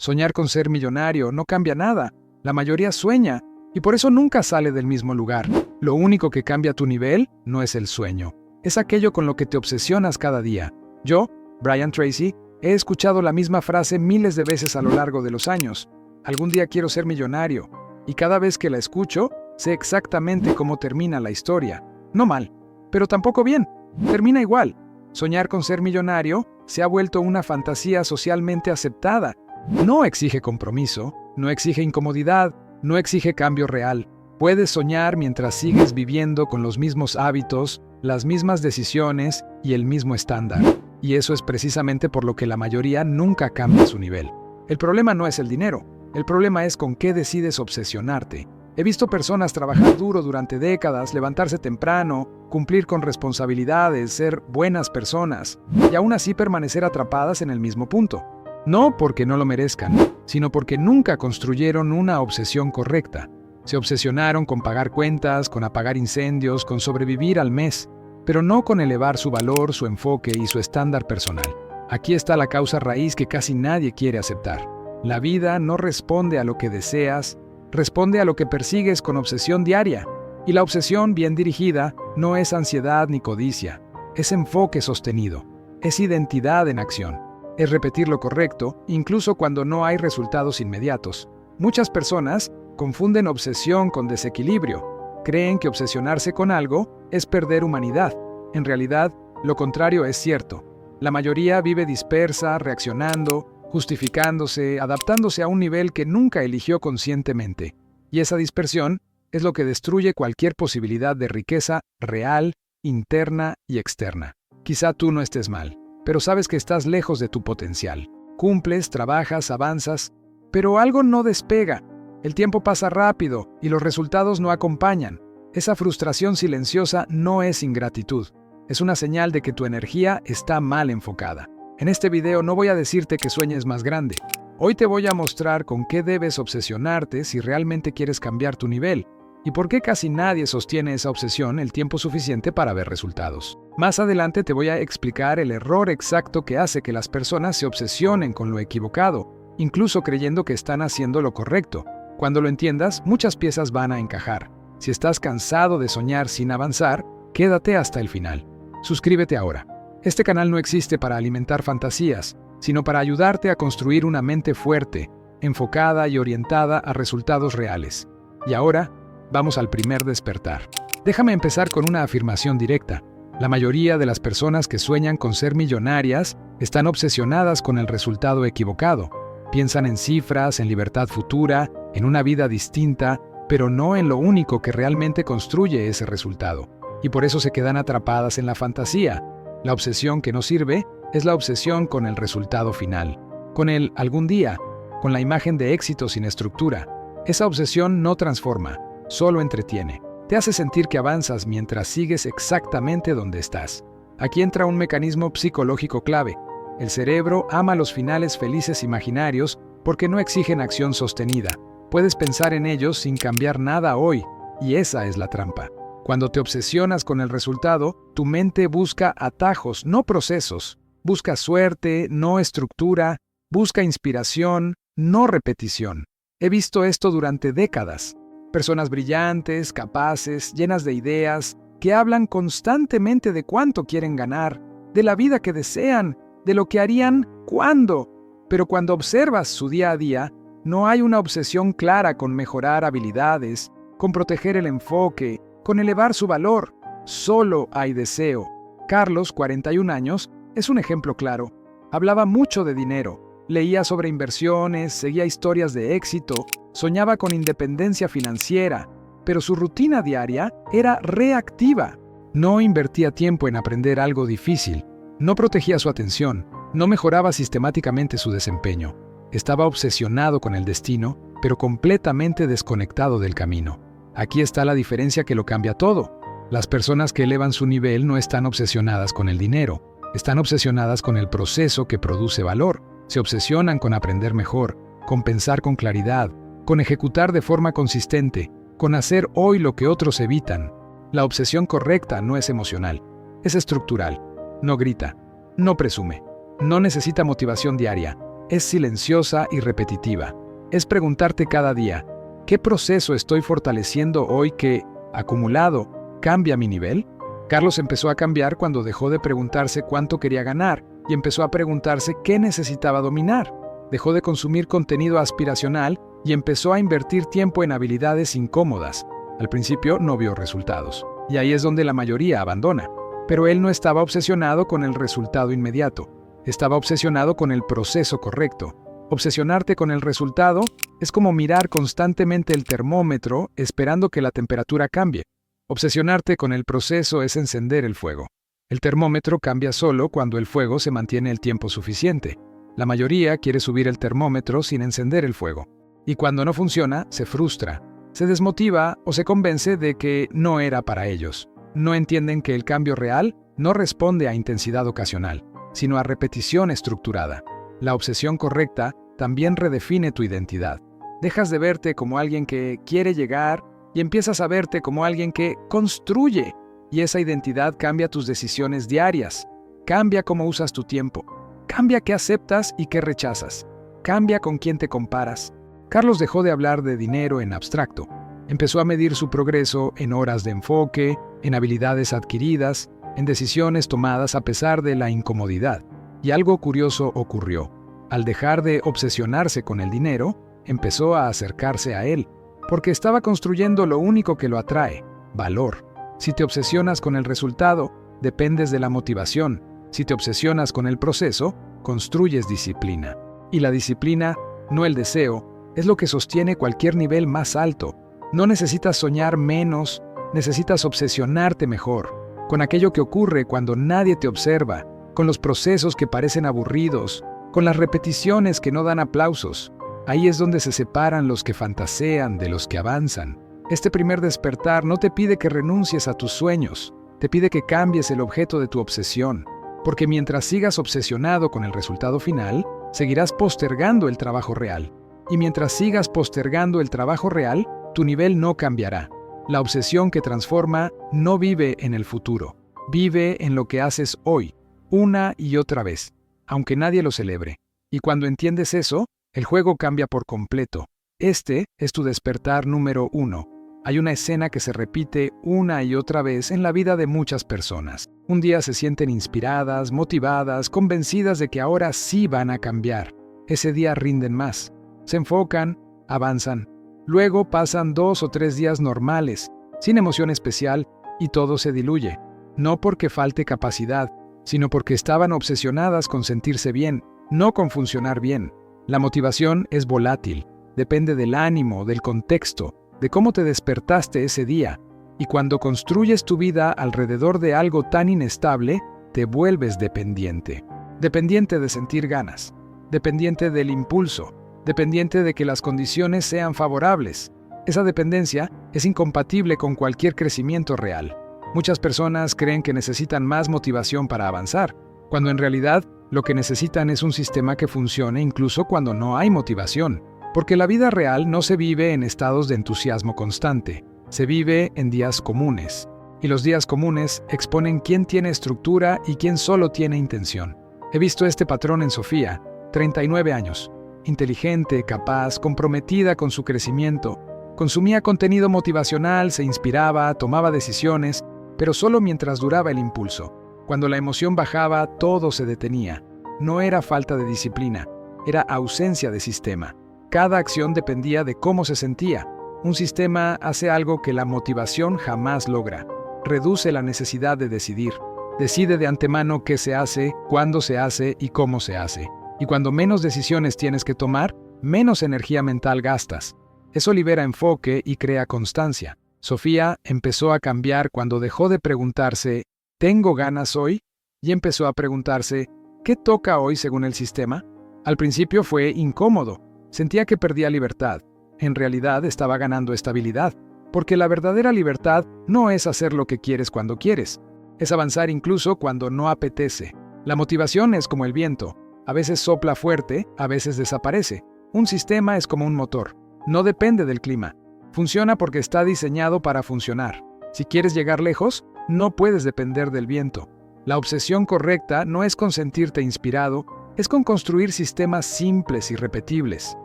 Soñar con ser millonario no cambia nada. La mayoría sueña, y por eso nunca sale del mismo lugar. Lo único que cambia tu nivel no es el sueño. Es aquello con lo que te obsesionas cada día. Yo, Brian Tracy, he escuchado la misma frase miles de veces a lo largo de los años. Algún día quiero ser millonario. Y cada vez que la escucho, sé exactamente cómo termina la historia. No mal, pero tampoco bien. Termina igual. Soñar con ser millonario se ha vuelto una fantasía socialmente aceptada. No exige compromiso, no exige incomodidad, no exige cambio real. Puedes soñar mientras sigues viviendo con los mismos hábitos, las mismas decisiones y el mismo estándar. Y eso es precisamente por lo que la mayoría nunca cambia su nivel. El problema no es el dinero, el problema es con qué decides obsesionarte. He visto personas trabajar duro durante décadas, levantarse temprano, cumplir con responsabilidades, ser buenas personas, y aún así permanecer atrapadas en el mismo punto. No porque no lo merezcan, sino porque nunca construyeron una obsesión correcta. Se obsesionaron con pagar cuentas, con apagar incendios, con sobrevivir al mes, pero no con elevar su valor, su enfoque y su estándar personal. Aquí está la causa raíz que casi nadie quiere aceptar. La vida no responde a lo que deseas, responde a lo que persigues con obsesión diaria. Y la obsesión bien dirigida no es ansiedad ni codicia, es enfoque sostenido, es identidad en acción, es repetir lo correcto, incluso cuando no hay resultados inmediatos. Muchas personas confunden obsesión con desequilibrio. Creen que obsesionarse con algo es perder humanidad. En realidad, lo contrario es cierto. La mayoría vive dispersa, reaccionando, justificándose, adaptándose a un nivel que nunca eligió conscientemente. Y esa dispersión es lo que destruye cualquier posibilidad de riqueza real, interna y externa. Quizá tú no estés mal, pero sabes que estás lejos de tu potencial. Cumples, trabajas, avanzas, pero algo no despega. El tiempo pasa rápido y los resultados no acompañan. Esa frustración silenciosa no es ingratitud. Es una señal de que tu energía está mal enfocada. En este video no voy a decirte que sueñes más grande. Hoy te voy a mostrar con qué debes obsesionarte si realmente quieres cambiar tu nivel y por qué casi nadie sostiene esa obsesión el tiempo suficiente para ver resultados. Más adelante te voy a explicar el error exacto que hace que las personas se obsesionen con lo equivocado, incluso creyendo que están haciendo lo correcto. Cuando lo entiendas, muchas piezas van a encajar. Si estás cansado de soñar sin avanzar, quédate hasta el final. Suscríbete ahora. Este canal no existe para alimentar fantasías, sino para ayudarte a construir una mente fuerte, enfocada y orientada a resultados reales. Y ahora, vamos al primer despertar. Déjame empezar con una afirmación directa. La mayoría de las personas que sueñan con ser millonarias están obsesionadas con el resultado equivocado. Piensan en cifras, en libertad futura, en una vida distinta, pero no en lo único que realmente construye ese resultado. Y por eso se quedan atrapadas en la fantasía. La obsesión que no sirve es la obsesión con el resultado final, con el algún día, con la imagen de éxito sin estructura. Esa obsesión no transforma, solo entretiene. Te hace sentir que avanzas mientras sigues exactamente donde estás. Aquí entra un mecanismo psicológico clave. El cerebro ama los finales felices imaginarios porque no exigen acción sostenida. Puedes pensar en ellos sin cambiar nada hoy, y esa es la trampa. Cuando te obsesionas con el resultado, tu mente busca atajos, no procesos. Busca suerte, no estructura. Busca inspiración, no repetición. He visto esto durante décadas. Personas brillantes, capaces, llenas de ideas, que hablan constantemente de cuánto quieren ganar, de la vida que desean, de lo que harían cuándo. Pero cuando observas su día a día, no hay una obsesión clara con mejorar habilidades, con proteger el enfoque, con elevar su valor. Solo hay deseo. Carlos, 41 años, es un ejemplo claro. Hablaba mucho de dinero, leía sobre inversiones, seguía historias de éxito, soñaba con independencia financiera, pero su rutina diaria era reactiva. No invertía tiempo en aprender algo difícil, no protegía su atención, no mejoraba sistemáticamente su desempeño. Estaba obsesionado con el destino, pero completamente desconectado del camino. Aquí está la diferencia que lo cambia todo. Las personas que elevan su nivel no están obsesionadas con el dinero, están obsesionadas con el proceso que produce valor. Se obsesionan con aprender mejor, con pensar con claridad, con ejecutar de forma consistente, con hacer hoy lo que otros evitan. La obsesión correcta no es emocional, es estructural. No grita, no presume, no necesita motivación diaria. Es silenciosa y repetitiva. Es preguntarte cada día, ¿qué proceso estoy fortaleciendo hoy que, acumulado, cambia mi nivel? Carlos empezó a cambiar cuando dejó de preguntarse cuánto quería ganar y empezó a preguntarse qué necesitaba dominar. Dejó de consumir contenido aspiracional y empezó a invertir tiempo en habilidades incómodas. Al principio no vio resultados, y ahí es donde la mayoría abandona. Pero él no estaba obsesionado con el resultado inmediato, estaba obsesionado con el proceso correcto. Obsesionarte con el resultado es como mirar constantemente el termómetro esperando que la temperatura cambie. Obsesionarte con el proceso es encender el fuego. El termómetro cambia solo cuando el fuego se mantiene el tiempo suficiente. La mayoría quiere subir el termómetro sin encender el fuego. Y cuando no funciona, se frustra, se desmotiva o se convence de que no era para ellos. No entienden que el cambio real no responde a intensidad ocasional, sino a repetición estructurada. La obsesión correcta también redefine tu identidad. Dejas de verte como alguien que quiere llegar y empiezas a verte como alguien que construye. Y esa identidad cambia tus decisiones diarias, cambia cómo usas tu tiempo, cambia qué aceptas y qué rechazas, cambia con quién te comparas. Carlos dejó de hablar de dinero en abstracto. Empezó a medir su progreso en horas de enfoque, en habilidades adquiridas, en decisiones tomadas a pesar de la incomodidad. Y algo curioso ocurrió. Al dejar de obsesionarse con el dinero, empezó a acercarse a él, porque estaba construyendo lo único que lo atrae: valor. Si te obsesionas con el resultado, dependes de la motivación. Si te obsesionas con el proceso, construyes disciplina. Y la disciplina, no el deseo, es lo que sostiene cualquier nivel más alto. No necesitas soñar menos, necesitas obsesionarte mejor, con aquello que ocurre cuando nadie te observa, con los procesos que parecen aburridos, con las repeticiones que no dan aplausos. Ahí es donde se separan los que fantasean de los que avanzan. Este primer despertar no te pide que renuncies a tus sueños, te pide que cambies el objeto de tu obsesión, porque mientras sigas obsesionado con el resultado final, seguirás postergando el trabajo real. Y mientras sigas postergando el trabajo real, tu nivel no cambiará. La obsesión que transforma no vive en el futuro, vive en lo que haces hoy, una y otra vez, aunque nadie lo celebre. Y cuando entiendes eso, el juego cambia por completo. Este es tu despertar número 1. Hay una escena que se repite una y otra vez en la vida de muchas personas. Un día se sienten inspiradas, motivadas, convencidas de que ahora sí van a cambiar. Ese día rinden más. Se enfocan, avanzan. Luego pasan 2 o 3 días normales, sin emoción especial, y todo se diluye. No porque falte capacidad, sino porque estaban obsesionadas con sentirse bien, no con funcionar bien. La motivación es volátil, depende del ánimo, del contexto, de cómo te despertaste ese día. Y cuando construyes tu vida alrededor de algo tan inestable, te vuelves dependiente. Dependiente de sentir ganas, dependiente del impulso, dependiente de que las condiciones sean favorables. Esa dependencia es incompatible con cualquier crecimiento real. Muchas personas creen que necesitan más motivación para avanzar, cuando en realidad lo que necesitan es un sistema que funcione incluso cuando no hay motivación. Porque la vida real no se vive en estados de entusiasmo constante, se vive en días comunes. Y los días comunes exponen quién tiene estructura y quién solo tiene intención. He visto este patrón en Sofía, 39 años. Inteligente, capaz, comprometida con su crecimiento. Consumía contenido motivacional, se inspiraba, tomaba decisiones, pero solo mientras duraba el impulso. Cuando la emoción bajaba, todo se detenía. No era falta de disciplina, era ausencia de sistema. Cada acción dependía de cómo se sentía. Un sistema hace algo que la motivación jamás logra. Reduce la necesidad de decidir. Decide de antemano qué se hace, cuándo se hace y cómo se hace. Y cuando menos decisiones tienes que tomar, menos energía mental gastas. Eso libera enfoque y crea constancia. Sofía empezó a cambiar cuando dejó de preguntarse, ¿tengo ganas hoy? Y empezó a preguntarse, ¿qué toca hoy según el sistema? Al principio fue incómodo. Sentía que perdía libertad. En realidad estaba ganando estabilidad, porque la verdadera libertad no es hacer lo que quieres cuando quieres. Es avanzar incluso cuando no apetece. La motivación es como el viento. A veces sopla fuerte, a veces desaparece. Un sistema es como un motor. No depende del clima. Funciona porque está diseñado para funcionar. Si quieres llegar lejos, no puedes depender del viento. La obsesión correcta no es con sentirte inspirado, Es con construir sistemas simples y repetibles,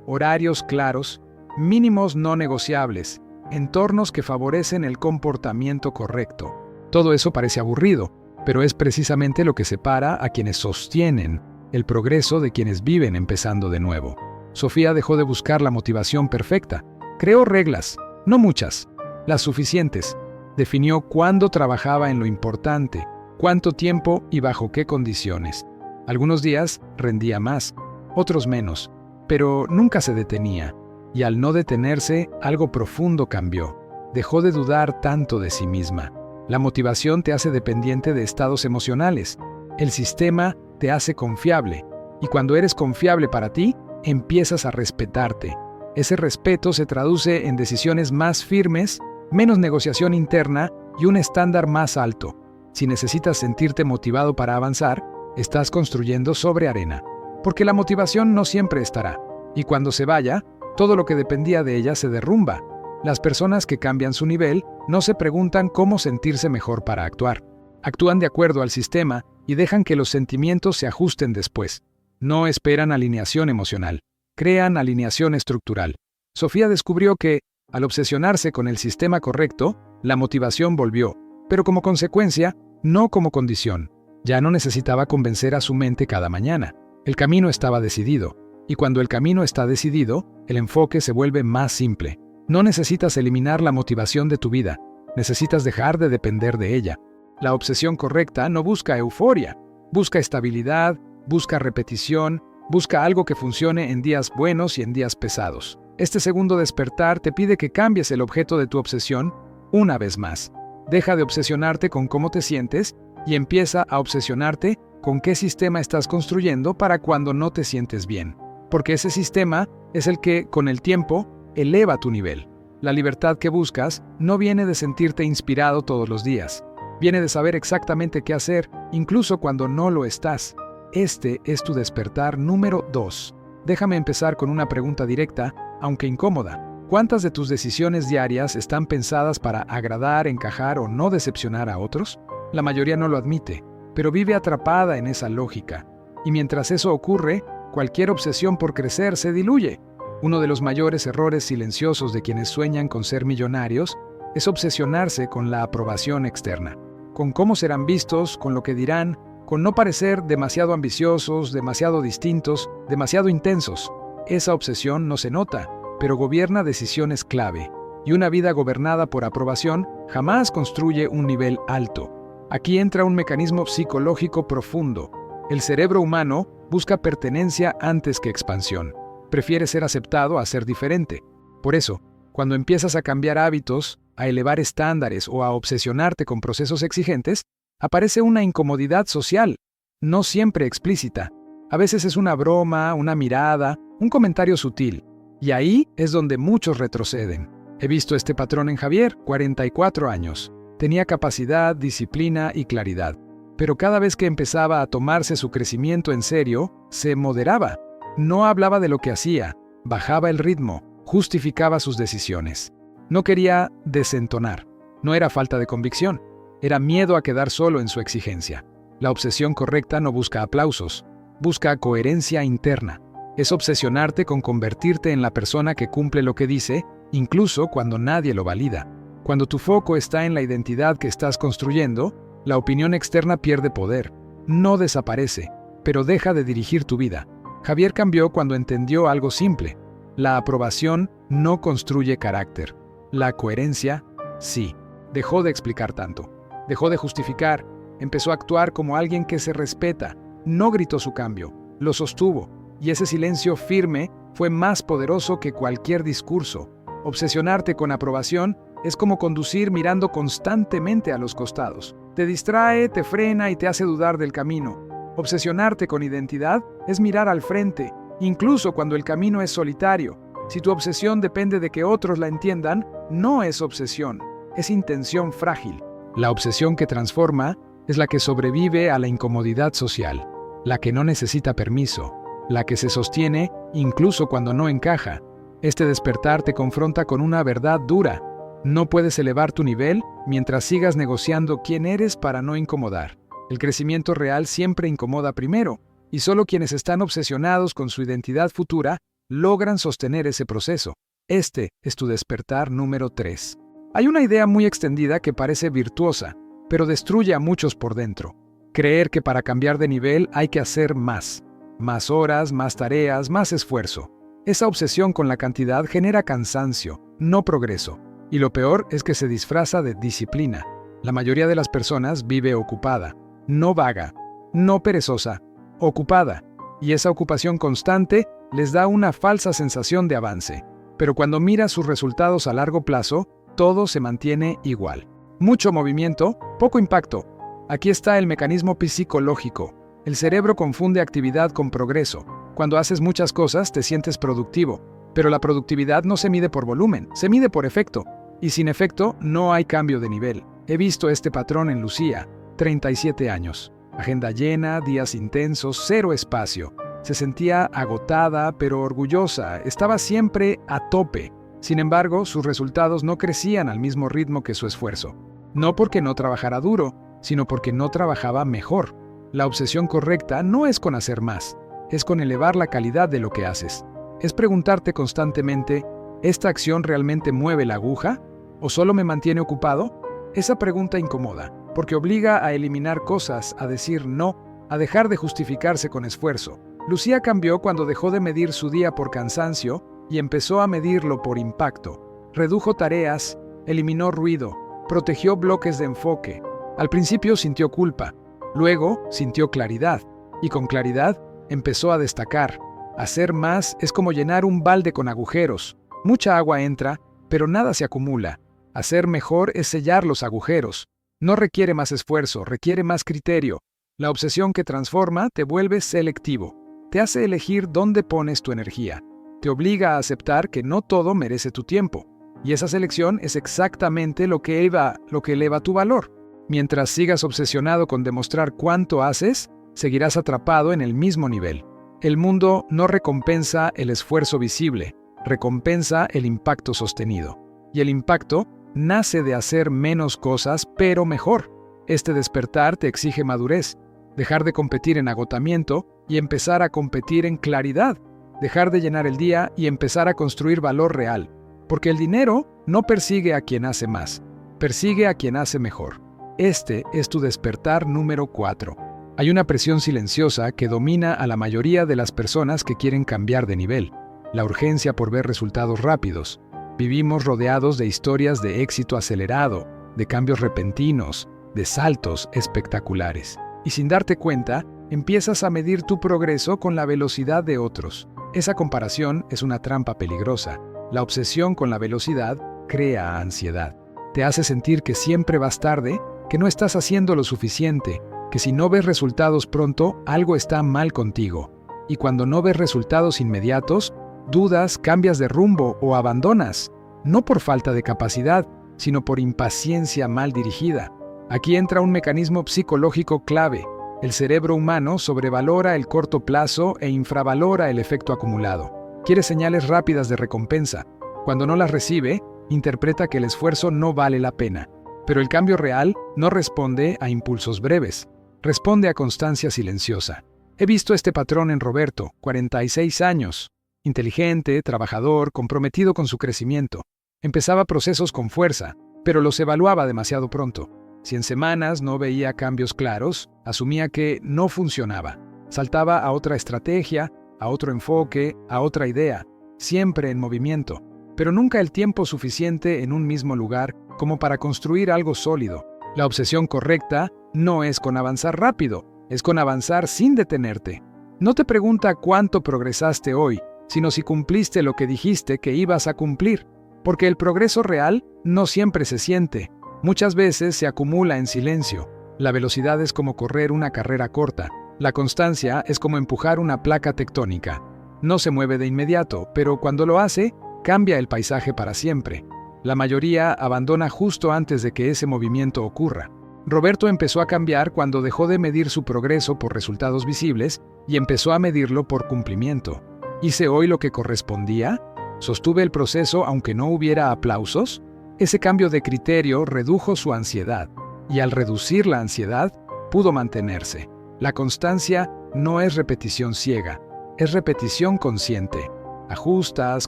horarios claros, mínimos no negociables, entornos que favorecen el comportamiento correcto. Todo eso parece aburrido, pero es precisamente lo que separa a quienes sostienen el progreso de quienes viven empezando de nuevo. Sofía dejó de buscar la motivación perfecta. Creó reglas, no muchas, las suficientes. Definió cuándo trabajaba en lo importante, cuánto tiempo y bajo qué condiciones. Algunos días rendía más, otros menos, pero nunca se detenía. Y al no detenerse, algo profundo cambió. Dejó de dudar tanto de sí misma. La motivación te hace dependiente de estados emocionales. El sistema te hace confiable. Y cuando eres confiable para ti, empiezas a respetarte. Ese respeto se traduce en decisiones más firmes, menos negociación interna y un estándar más alto. Si necesitas sentirte motivado para avanzar, estás construyendo sobre arena. Porque la motivación no siempre estará. Y cuando se vaya, todo lo que dependía de ella se derrumba. Las personas que cambian su nivel no se preguntan cómo sentirse mejor para actuar. Actúan de acuerdo al sistema y dejan que los sentimientos se ajusten después. No esperan alineación emocional, crean alineación estructural. Sofía descubrió que, al obsesionarse con el sistema correcto, la motivación volvió, pero como consecuencia, no como condición. Ya no necesitaba convencer a su mente cada mañana. El camino estaba decidido. Y cuando el camino está decidido, el enfoque se vuelve más simple. No necesitas eliminar la motivación de tu vida, necesitas dejar de depender de ella. La obsesión correcta no busca euforia, busca estabilidad, busca repetición, busca algo que funcione en días buenos y en días pesados. Este segundo despertar te pide que cambies el objeto de tu obsesión una vez más. Deja de obsesionarte con cómo te sientes y empieza a obsesionarte con qué sistema estás construyendo para cuando no te sientes bien. Porque ese sistema es el que, con el tiempo, eleva tu nivel. La libertad que buscas no viene de sentirte inspirado todos los días. Viene de saber exactamente qué hacer, incluso cuando no lo estás. Este es tu despertar número 2. Déjame empezar con una pregunta directa, aunque incómoda. ¿Cuántas de tus decisiones diarias están pensadas para agradar, encajar o no decepcionar a otros? La mayoría no lo admite, pero vive atrapada en esa lógica. Y mientras eso ocurre, cualquier obsesión por crecer se diluye. Uno de los mayores errores silenciosos de quienes sueñan con ser millonarios es obsesionarse con la aprobación externa, con cómo serán vistos, con lo que dirán, con no parecer demasiado ambiciosos, demasiado distintos, demasiado intensos. Esa obsesión no se nota, pero gobierna decisiones clave, y una vida gobernada por aprobación jamás construye un nivel alto. Aquí entra un mecanismo psicológico profundo. El cerebro humano busca pertenencia antes que expansión. Prefiere ser aceptado a ser diferente. Por eso, cuando empiezas a cambiar hábitos, a elevar estándares o a obsesionarte con procesos exigentes, aparece una incomodidad social, no siempre explícita. A veces es una broma, una mirada, un comentario sutil. Y ahí es donde muchos retroceden. He visto este patrón en Javier, 44 años. Tenía capacidad, disciplina y claridad. Pero cada vez que empezaba a tomarse su crecimiento en serio, se moderaba. No hablaba de lo que hacía, bajaba el ritmo, justificaba sus decisiones. No quería desentonar. No era falta de convicción, era miedo a quedar solo en su exigencia. La obsesión correcta no busca aplausos, busca coherencia interna. Es obsesionarte con convertirte en la persona que cumple lo que dice, incluso cuando nadie lo valida. Cuando tu foco está en la identidad que estás construyendo, la opinión externa pierde poder. No desaparece, pero deja de dirigir tu vida. Javier cambió cuando entendió algo simple. La aprobación no construye carácter. La coherencia, sí. Dejó de explicar tanto. Dejó de justificar. Empezó a actuar como alguien que se respeta. No gritó su cambio. Lo sostuvo. Y ese silencio firme fue más poderoso que cualquier discurso. Obsesionarte con aprobación es como conducir mirando constantemente a los costados. Te distrae, te frena y te hace dudar del camino. Obsesionarte con identidad es mirar al frente, incluso cuando el camino es solitario. Si tu obsesión depende de que otros la entiendan, no es obsesión, es intención frágil. La obsesión que transforma es la que sobrevive a la incomodidad social, la que no necesita permiso, la que se sostiene incluso cuando no encaja. Este despertar te confronta con una verdad dura. No puedes elevar tu nivel mientras sigas negociando quién eres para no incomodar. El crecimiento real siempre incomoda primero, y solo quienes están obsesionados con su identidad futura logran sostener ese proceso. Este es tu despertar número 3. Hay una idea muy extendida que parece virtuosa, pero destruye a muchos por dentro. Creer que para cambiar de nivel hay que hacer más. Más horas, más tareas, más esfuerzo. Esa obsesión con la cantidad genera cansancio, no progreso. Y lo peor es que se disfraza de disciplina. La mayoría de las personas vive ocupada, no vaga, no perezosa, ocupada. Y esa ocupación constante les da una falsa sensación de avance. Pero cuando miras sus resultados a largo plazo, todo se mantiene igual. Mucho movimiento, poco impacto. Aquí está el mecanismo psicológico. El cerebro confunde actividad con progreso. Cuando haces muchas cosas te sientes productivo, pero la productividad no se mide por volumen, se mide por efecto. Y sin efecto no hay cambio de nivel. He visto este patrón en Lucía, 37 años. Agenda llena, días intensos, cero espacio. Se sentía agotada, pero orgullosa, estaba siempre a tope. Sin embargo, sus resultados no crecían al mismo ritmo que su esfuerzo. No porque no trabajara duro, sino porque no trabajaba mejor. La obsesión correcta no es con hacer más, es con elevar la calidad de lo que haces. Es preguntarte constantemente, ¿esta acción realmente mueve la aguja? ¿O solo me mantiene ocupado? Esa pregunta incomoda, porque obliga a eliminar cosas, a decir no, a dejar de justificarse con esfuerzo. Lucía cambió cuando dejó de medir su día por cansancio y empezó a medirlo por impacto. Redujo tareas, eliminó ruido, protegió bloques de enfoque. Al principio sintió culpa, luego sintió claridad, y con claridad empezó a destacar. Hacer más es como llenar un balde con agujeros. Mucha agua entra, pero nada se acumula. Hacer mejor es sellar los agujeros. No requiere más esfuerzo, requiere más criterio. La obsesión que transforma te vuelve selectivo. Te hace elegir dónde pones tu energía. Te obliga a aceptar que no todo merece tu tiempo. Y esa selección es exactamente lo que eleva tu valor. Mientras sigas obsesionado con demostrar cuánto haces, seguirás atrapado en el mismo nivel. El mundo no recompensa el esfuerzo visible, recompensa el impacto sostenido. Y el impacto nace de hacer menos cosas, pero mejor. Este despertar te exige madurez, dejar de competir en agotamiento y empezar a competir en claridad, dejar de llenar el día y empezar a construir valor real. Porque el dinero no persigue a quien hace más, persigue a quien hace mejor. Este es tu despertar número 4. Hay una presión silenciosa que domina a la mayoría de las personas que quieren cambiar de nivel. La urgencia por ver resultados rápidos. Vivimos rodeados de historias de éxito acelerado, de cambios repentinos, de saltos espectaculares. Y sin darte cuenta, empiezas a medir tu progreso con la velocidad de otros. Esa comparación es una trampa peligrosa. La obsesión con la velocidad crea ansiedad. Te hace sentir que siempre vas tarde, que no estás haciendo lo suficiente, que si no ves resultados pronto, algo está mal contigo. Y cuando no ves resultados inmediatos, dudas, cambias de rumbo o abandonas. No por falta de capacidad, sino por impaciencia mal dirigida. Aquí entra un mecanismo psicológico clave. El cerebro humano sobrevalora el corto plazo e infravalora el efecto acumulado. Quiere señales rápidas de recompensa. Cuando no las recibe, interpreta que el esfuerzo no vale la pena. Pero el cambio real no responde a impulsos breves, responde a constancia silenciosa. He visto este patrón en Roberto, 46 años. Inteligente, trabajador, comprometido con su crecimiento. Empezaba procesos con fuerza, pero los evaluaba demasiado pronto. Si en semanas no veía cambios claros, asumía que no funcionaba. Saltaba a otra estrategia, a otro enfoque, a otra idea, siempre en movimiento, pero nunca el tiempo suficiente en un mismo lugar como para construir algo sólido. La obsesión correcta no es con avanzar rápido, es con avanzar sin detenerte. No te pregunta cuánto progresaste hoy, sino si cumpliste lo que dijiste que ibas a cumplir, porque el progreso real no siempre se siente, muchas veces se acumula en silencio. La velocidad es como correr una carrera corta, la constancia es como empujar una placa tectónica. No se mueve de inmediato, pero cuando lo hace, cambia el paisaje para siempre. La mayoría abandona justo antes de que ese movimiento ocurra. Roberto empezó a cambiar cuando dejó de medir su progreso por resultados visibles y empezó a medirlo por cumplimiento. ¿Hice hoy lo que correspondía? ¿Sostuve el proceso aunque no hubiera aplausos? Ese cambio de criterio redujo su ansiedad, y al reducir la ansiedad, pudo mantenerse. La constancia no es repetición ciega, es repetición consciente. Ajustas,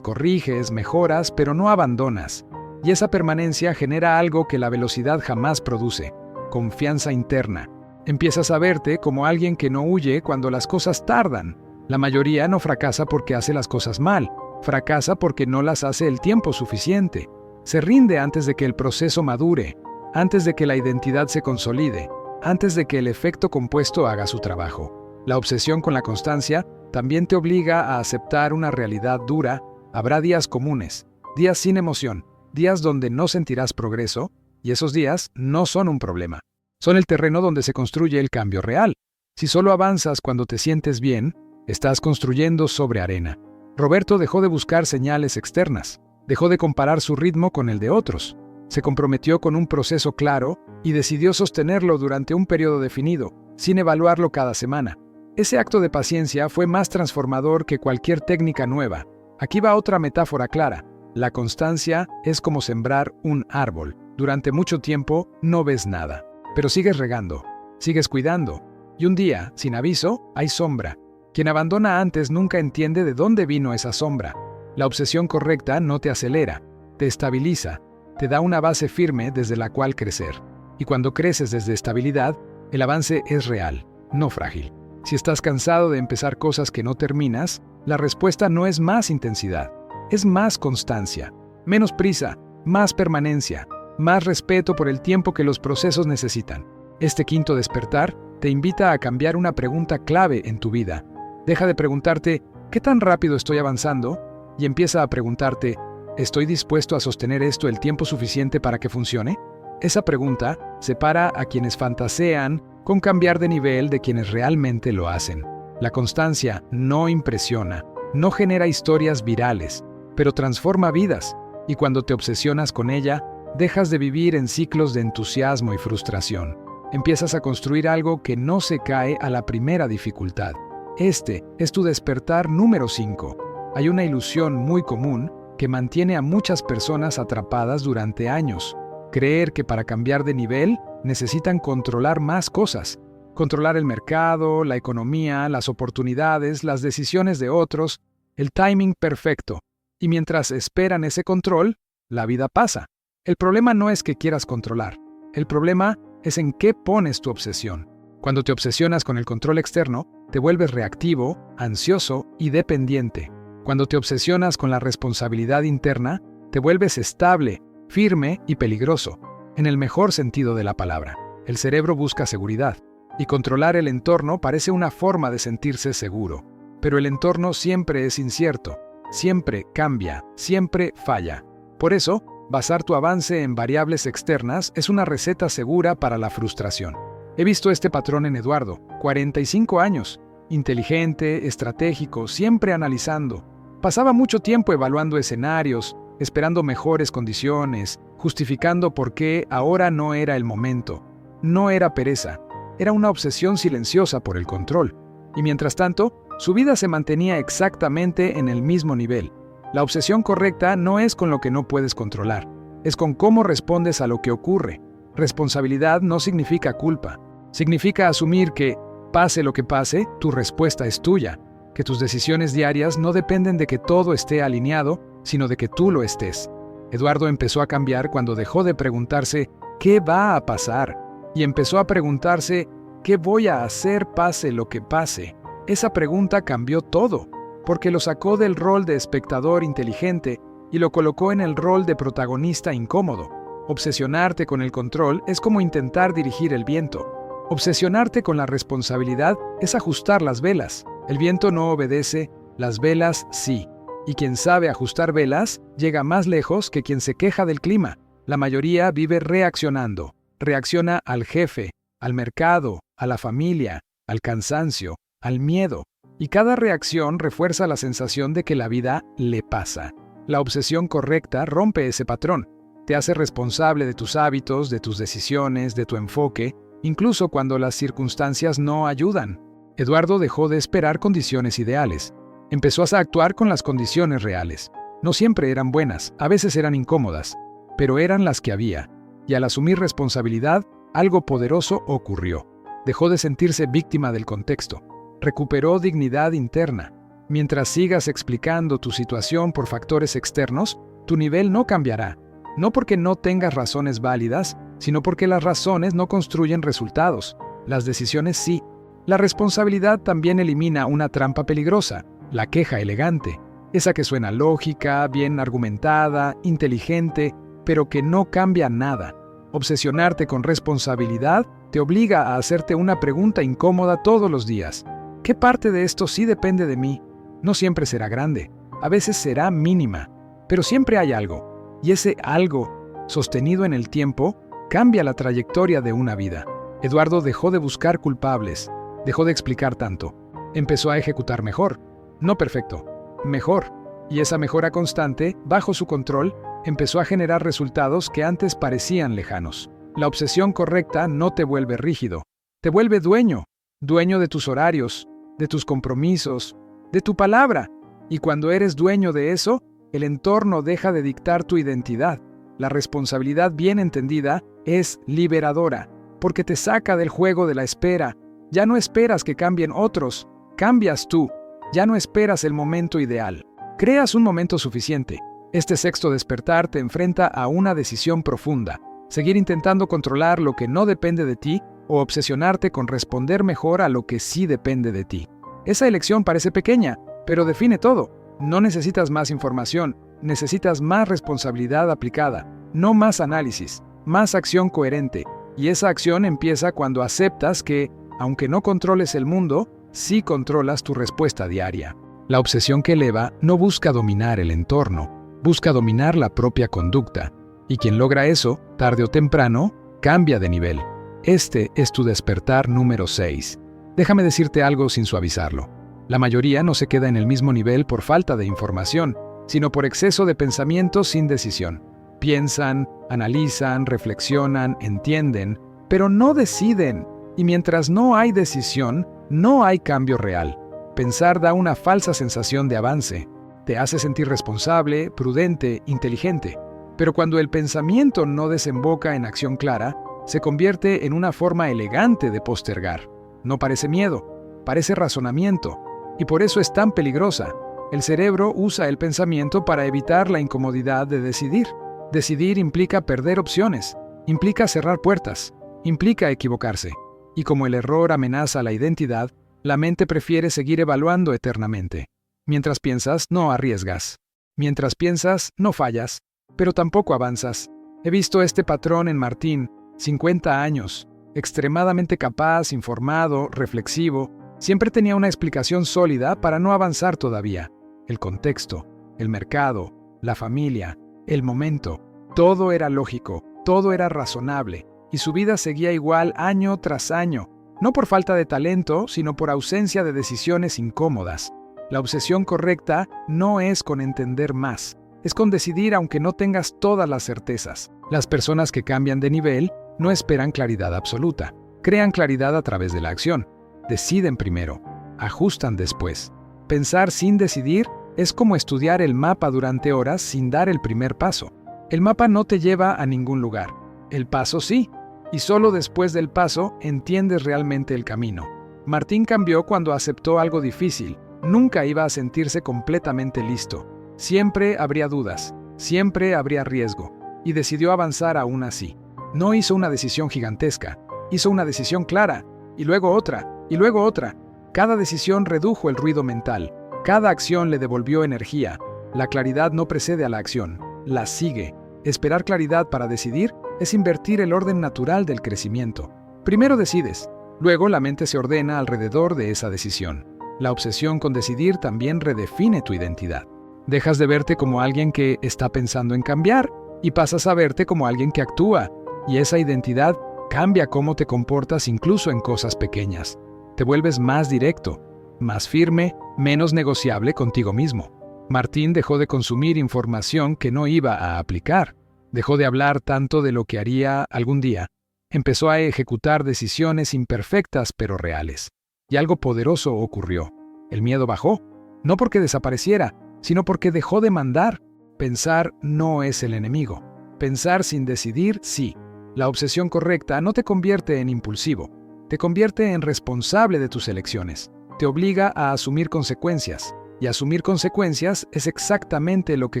corriges, mejoras, pero no abandonas. Y esa permanencia genera algo que la velocidad jamás produce: confianza interna. Empiezas a verte como alguien que no huye cuando las cosas tardan. La mayoría no fracasa porque hace las cosas mal, fracasa porque no las hace el tiempo suficiente. Se rinde antes de que el proceso madure, antes de que la identidad se consolide, antes de que el efecto compuesto haga su trabajo. La obsesión con la constancia también te obliga a aceptar una realidad dura. Habrá días comunes, días sin emoción, días donde no sentirás progreso, y esos días no son un problema. Son el terreno donde se construye el cambio real. Si solo avanzas cuando te sientes bien, estás construyendo sobre arena. Roberto dejó de buscar señales externas, dejó de comparar su ritmo con el de otros. Se comprometió con un proceso claro y decidió sostenerlo durante un periodo definido, sin evaluarlo cada semana. Ese acto de paciencia fue más transformador que cualquier técnica nueva. Aquí va otra metáfora clara. La constancia es como sembrar un árbol. Durante mucho tiempo no ves nada, pero sigues regando, sigues cuidando, y un día, sin aviso, hay sombra. Quien abandona antes nunca entiende de dónde vino esa sombra. La obsesión correcta no te acelera, te estabiliza, te da una base firme desde la cual crecer. Y cuando creces desde estabilidad, el avance es real, no frágil. Si estás cansado de empezar cosas que no terminas, la respuesta no es más intensidad, es más constancia, menos prisa, más permanencia, más respeto por el tiempo que los procesos necesitan. Este quinto despertar te invita a cambiar una pregunta clave en tu vida. Deja de preguntarte, ¿qué tan rápido estoy avanzando? Y empieza a preguntarte, ¿estoy dispuesto a sostener esto el tiempo suficiente para que funcione? Esa pregunta separa a quienes fantasean con cambiar de nivel de quienes realmente lo hacen. La constancia no impresiona, no genera historias virales, pero transforma vidas, y cuando te obsesionas con ella, dejas de vivir en ciclos de entusiasmo y frustración. Empiezas a construir algo que no se cae a la primera dificultad. Este es tu despertar número 5. Hay una ilusión muy común que mantiene a muchas personas atrapadas durante años. Creer que para cambiar de nivel necesitan controlar más cosas. Controlar el mercado, la economía, las oportunidades, las decisiones de otros, el timing perfecto. Y mientras esperan ese control, la vida pasa. El problema no es que quieras controlar. El problema es en qué pones tu obsesión. Cuando te obsesionas con el control externo, te vuelves reactivo, ansioso y dependiente. Cuando te obsesionas con la responsabilidad interna, te vuelves estable, firme y peligroso, en el mejor sentido de la palabra. El cerebro busca seguridad, y controlar el entorno parece una forma de sentirse seguro. Pero el entorno siempre es incierto, siempre cambia, siempre falla. Por eso, basar tu avance en variables externas es una receta segura para la frustración. He visto este patrón en Eduardo, 45 años, inteligente, estratégico, siempre analizando. Pasaba mucho tiempo evaluando escenarios, esperando mejores condiciones, justificando por qué ahora no era el momento. No era pereza, era una obsesión silenciosa por el control. Y mientras tanto, su vida se mantenía exactamente en el mismo nivel. La obsesión correcta no es con lo que no puedes controlar, es con cómo respondes a lo que ocurre. Responsabilidad no significa culpa, significa asumir que, pase lo que pase, tu respuesta es tuya, que tus decisiones diarias no dependen de que todo esté alineado, sino de que tú lo estés. Eduardo empezó a cambiar cuando dejó de preguntarse ¿qué va a pasar? Y empezó a preguntarse ¿qué voy a hacer pase lo que pase? Esa pregunta cambió todo, porque lo sacó del rol de espectador inteligente y lo colocó en el rol de protagonista incómodo. Obsesionarte con el control es como intentar dirigir el viento. Obsesionarte con la responsabilidad es ajustar las velas. El viento no obedece, las velas sí. Y quien sabe ajustar velas llega más lejos que quien se queja del clima. La mayoría vive reaccionando. Reacciona al jefe, al mercado, a la familia, al cansancio, al miedo. Y cada reacción refuerza la sensación de que la vida le pasa. La obsesión correcta rompe ese patrón. Te hace responsable de tus hábitos, de tus decisiones, de tu enfoque, incluso cuando las circunstancias no ayudan. Eduardo dejó de esperar condiciones ideales. Empezó a actuar con las condiciones reales. No siempre eran buenas, a veces eran incómodas, pero eran las que había. Y al asumir responsabilidad, algo poderoso ocurrió. Dejó de sentirse víctima del contexto. recuperó dignidad interna. Mientras sigas explicando tu situación por factores externos, tu nivel no cambiará. No porque no tengas razones válidas, sino porque las razones no construyen resultados. Las decisiones sí. La responsabilidad también elimina una trampa peligrosa, la queja elegante. Esa que suena lógica, bien argumentada, inteligente, pero que no cambia nada. Obsesionarte con responsabilidad te obliga a hacerte una pregunta incómoda todos los días. ¿Qué parte de esto sí depende de mí? No siempre será grande, a veces será mínima, pero siempre hay algo. Y ese algo, sostenido en el tiempo, cambia la trayectoria de una vida. Eduardo dejó de buscar culpables, dejó de explicar tanto. Empezó a ejecutar mejor, no perfecto, mejor. Y esa mejora constante, bajo su control, empezó a generar resultados que antes parecían lejanos. La obsesión correcta no te vuelve rígido, te vuelve dueño de tus horarios, de tus compromisos, de tu palabra. Y cuando eres dueño de eso, el entorno deja de dictar tu identidad. La responsabilidad bien entendida es liberadora, porque te saca del juego de la espera. Ya no esperas que cambien otros, cambias tú. Ya no esperas el momento ideal. Creas un momento suficiente. Este sexto despertar te enfrenta a una decisión profunda. Seguir intentando controlar lo que no depende de ti o obsesionarte con responder mejor a lo que sí depende de ti. Esa elección parece pequeña, pero define todo. No necesitas más información, necesitas más responsabilidad aplicada, no más análisis, más acción coherente. Y esa acción empieza cuando aceptas que, aunque no controles el mundo, sí controlas tu respuesta diaria. La obsesión que eleva no busca dominar el entorno, busca dominar la propia conducta. Y quien logra eso, tarde o temprano, cambia de nivel. Este es tu despertar número 6. Déjame decirte algo sin suavizarlo. La mayoría no se queda en el mismo nivel por falta de información, sino por exceso de pensamiento sin decisión. Piensan, analizan, reflexionan, entienden, pero no deciden. Y mientras no hay decisión, no hay cambio real. Pensar da una falsa sensación de avance. Te hace sentir responsable, prudente, inteligente. Pero cuando el pensamiento no desemboca en acción clara, se convierte en una forma elegante de postergar. No parece miedo, parece razonamiento. Y por eso es tan peligrosa. El cerebro usa el pensamiento para evitar la incomodidad de decidir. Decidir implica perder opciones, implica cerrar puertas, implica equivocarse. Y como el error amenaza la identidad, la mente prefiere seguir evaluando eternamente. Mientras piensas, no arriesgas. Mientras piensas, no fallas, pero tampoco avanzas. He visto este patrón en Martín, 50 años, extremadamente capaz, informado, reflexivo. Siempre tenía una explicación sólida para no avanzar todavía. El contexto, el mercado, la familia, el momento. Todo era lógico, todo era razonable, y su vida seguía igual año tras año, no por falta de talento, sino por ausencia de decisiones incómodas. La obsesión correcta no es con entender más, es con decidir aunque no tengas todas las certezas. Las personas que cambian de nivel no esperan claridad absoluta, crean claridad a través de la acción. Deciden primero, ajustan después. Pensar sin decidir es como estudiar el mapa durante horas sin dar el primer paso. El mapa no te lleva a ningún lugar, el paso sí, y solo después del paso entiendes realmente el camino. Martín cambió cuando aceptó algo difícil. Nunca iba a sentirse completamente listo. Siempre habría dudas, siempre habría riesgo, y decidió avanzar aún así. No hizo una decisión gigantesca, hizo una decisión clara, y luego otra, y luego otra. Cada decisión redujo el ruido mental, cada acción le devolvió energía. La claridad no precede a la acción, la sigue. Esperar claridad para decidir es invertir el orden natural del crecimiento. Primero decides, luego la mente se ordena alrededor de esa decisión. La obsesión con decidir también redefine tu identidad. Dejas de verte como alguien que está pensando en cambiar y pasas a verte como alguien que actúa. Y esa identidad cambia cómo te comportas incluso en cosas pequeñas. Te vuelves más directo, más firme, menos negociable contigo mismo. Martín dejó de consumir información que no iba a aplicar. Dejó de hablar tanto de lo que haría algún día. Empezó a ejecutar decisiones imperfectas pero reales. Y algo poderoso ocurrió. El miedo bajó, no porque desapareciera, sino porque dejó de mandar. Pensar no es el enemigo. Pensar sin decidir, sí. La obsesión correcta no te convierte en impulsivo, te convierte en responsable de tus elecciones. te obliga a asumir consecuencias, y asumir consecuencias es exactamente lo que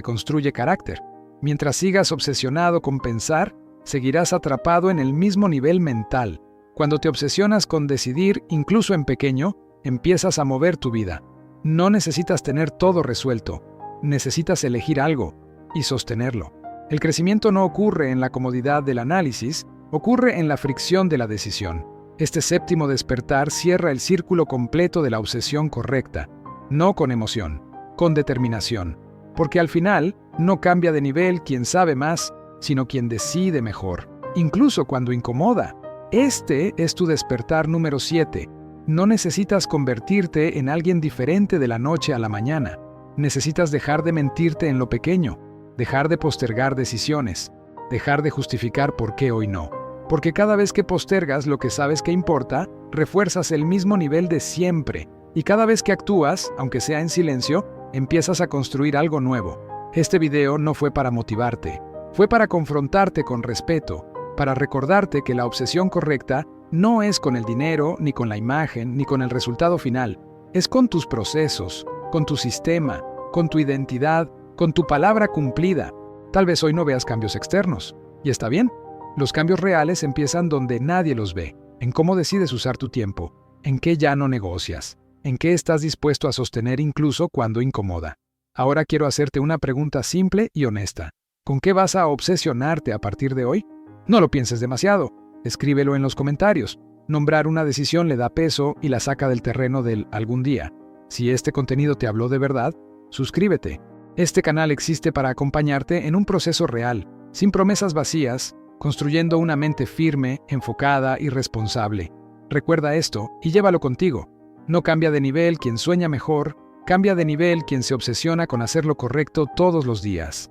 construye carácter. Mientras sigas obsesionado con pensar, seguirás atrapado en el mismo nivel mental. Cuando te obsesionas con decidir, incluso en pequeño, empiezas a mover tu vida. No necesitas tener todo resuelto, necesitas elegir algo y sostenerlo. El crecimiento no ocurre en la comodidad del análisis, ocurre en la fricción de la decisión. Este séptimo despertar cierra el círculo completo de la obsesión correcta, no con emoción, con determinación, porque al final no cambia de nivel quien sabe más, sino quien decide mejor, incluso cuando incomoda. Este es tu despertar número 7. No necesitas convertirte en alguien diferente de la noche a la mañana. Necesitas dejar de mentirte en lo pequeño, dejar de postergar decisiones, dejar de justificar por qué hoy no. Porque cada vez que postergas lo que sabes que importa, refuerzas el mismo nivel de siempre. Y cada vez que actúas, aunque sea en silencio, empiezas a construir algo nuevo. Este video no fue para motivarte, fue para confrontarte con respeto, para recordarte que la obsesión correcta no es con el dinero, ni con la imagen, ni con el resultado final. Es con tus procesos, con tu sistema, con tu identidad, con tu palabra cumplida. Tal vez hoy no veas cambios externos, y está bien. Los cambios reales empiezan donde nadie los ve, en cómo decides usar tu tiempo, en qué ya no negocias, en qué estás dispuesto a sostener incluso cuando incomoda. Ahora quiero hacerte una pregunta simple y honesta. ¿Con qué vas a obsesionarte a partir de hoy? No lo pienses demasiado. Escríbelo en los comentarios. Nombrar una decisión le da peso y la saca del terreno del algún día. Si este contenido te habló de verdad, suscríbete. Este canal existe para acompañarte en un proceso real, sin promesas vacías, construyendo una mente firme, enfocada y responsable. Recuerda esto y llévalo contigo. No cambia de nivel quien sueña mejor, cambia de nivel quien se obsesiona con hacer lo correcto todos los días.